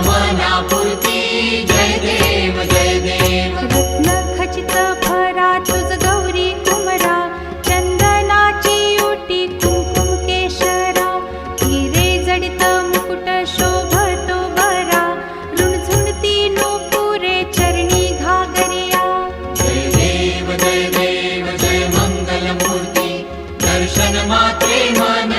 मनापुरती जय देव जय देव रत्न खचित भरा तुझ गौरी कुमरा चंदनाची ओटी कुंकुम केशरा हिरे जडित मुकुट शोभतो बरा रुणझुणती नूपुरे चरणी घागरिया जय देव जय मंगल मूर्ती दर्शन मात्रे मन